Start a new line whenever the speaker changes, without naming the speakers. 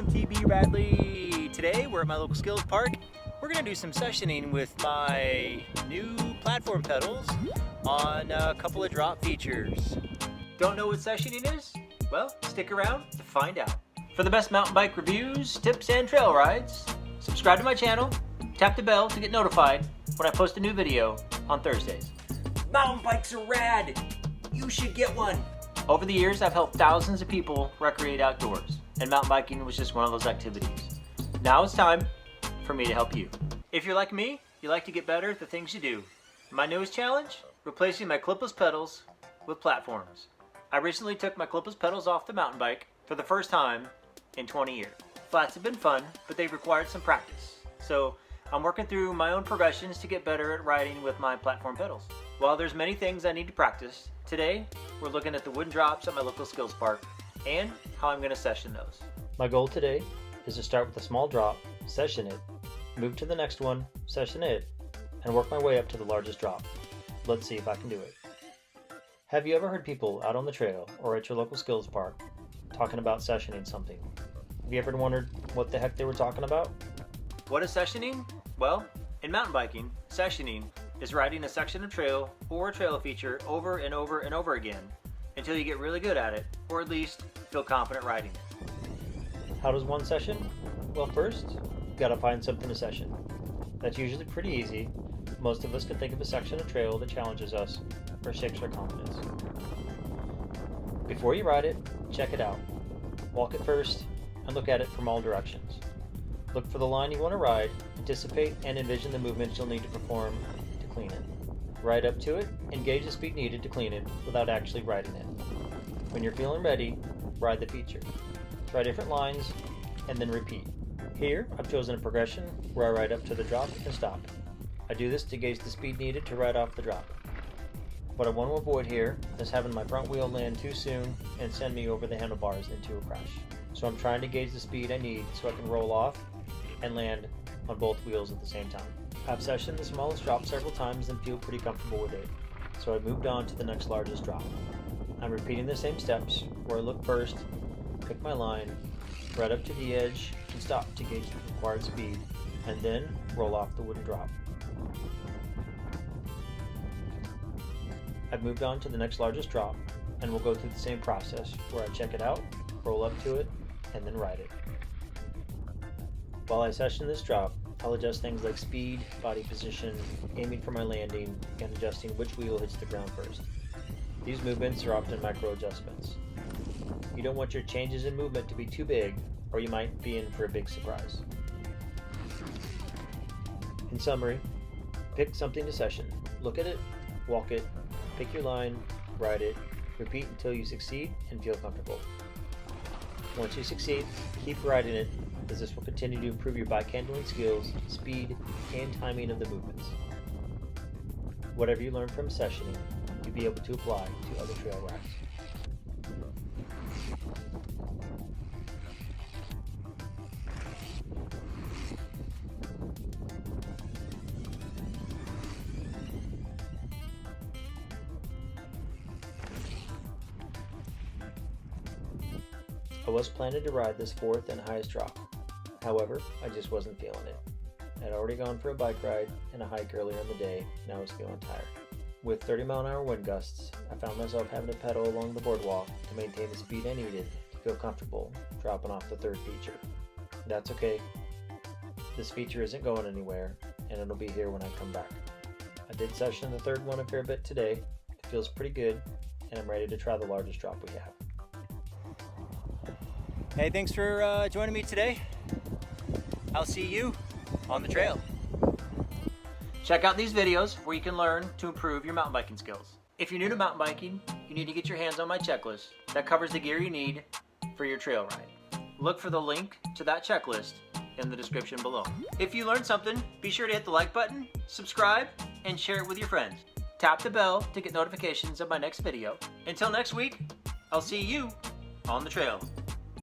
mtbradley. Today we're at my local skills park. We're gonna do some sessioning with my new platform pedals on a couple of drop features. Don't know what sessioning is? Well, stick around to find out. For the best mountain bike reviews, tips, and trail rides, subscribe to my channel, tap the bell to get notified when I post a new video on Thursdays. Mountain bikes are rad! You should get one! Over the years, I've helped thousands of people recreate outdoors, and mountain biking was just one of those activities. Now it's time for me to help you. If you're like me, you like to get better at the things you do. My newest challenge? Replacing my clipless pedals with platforms. I recently took my clipless pedals off the mountain bike for the first time in 20 years. Flats have been fun, but they've required some practice. So I'm working through my own progressions to get better at riding with my platform pedals. While there's many things I need to practice, today we're looking at the wooden drops at my local skills park and how I'm going to session those. My goal today is to start with a small drop, session it, move to the next one, session it, and work my way up to the largest drop. Let's see if I can do it. Have you ever heard people out on the trail or at your local skills park talking about sessioning something? Have you ever wondered what the heck they were talking about? What is sessioning? Well, in mountain biking, sessioning is riding a section of trail or a trail feature over and over and over again until you get really good at it, or at least feel confident riding it. How does one session? Well, first, you've got to find something to session. That's usually pretty easy. Most of us can think of a section of trail that challenges us or shakes our confidence. Before you ride it, check it out. Walk it first and look at it from all directions. Look for the line you want to ride, anticipate and envision the movements you'll need to perform to clean it. Ride up to it and gauge the speed needed to clean it without actually riding it. When you're feeling ready, ride the feature. Try different lines and then repeat. Here, I've chosen a progression where I ride up to the drop and stop. I do this to gauge the speed needed to ride off the drop. What I want to avoid here is having my front wheel land too soon and send me over the handlebars into a crash. So I'm trying to gauge the speed I need so I can roll off and land on both wheels at the same time. I've sessioned the smallest drop several times and feel pretty comfortable with it, so I moved on to the next largest drop. I'm repeating the same steps where I look first, pick my line, ride up to the edge and stop to gauge the required speed, and then roll off the wooden drop. I've moved on to the next largest drop, and we'll go through the same process where I check it out, roll up to it, and then ride it. While I session this drop, I'll adjust things like speed, body position, aiming for my landing, and adjusting which wheel hits the ground first. These movements are often micro adjustments. You don't want your changes in movement to be too big, or you might be in for a big surprise. In summary, pick something to session. Look at it, walk it, pick your line, ride it, repeat until you succeed and feel comfortable. Once you succeed, keep riding it, as this will continue to improve your bike handling skills, speed, and timing of the movements. Whatever you learn from sessioning, you'll be able to apply to other trail rides. I was planning to ride this fourth and highest drop. However, I just wasn't feeling it. I'd already gone for a bike ride and a hike earlier in the day, and I was feeling tired. With 30-mile-an-hour wind gusts, I found myself having to pedal along the boardwalk to maintain the speed I needed to feel comfortable dropping off the third feature. That's okay. This feature isn't going anywhere, and it'll be here when I come back. I did session the third one a fair bit today. It feels pretty good, and I'm ready to try the largest drop we have. Hey, thanks for joining me today. I'll see you on the trail. Check out these videos where you can learn to improve your mountain biking skills. If you're new to mountain biking, you need to get your hands on my checklist that covers the gear you need for your trail ride. Look for the link to that checklist in the description below. If you learned something, be sure to hit the like button, subscribe, and share it with your friends. Tap the bell to get notifications of my next video. Until next week, I'll see you on the trail.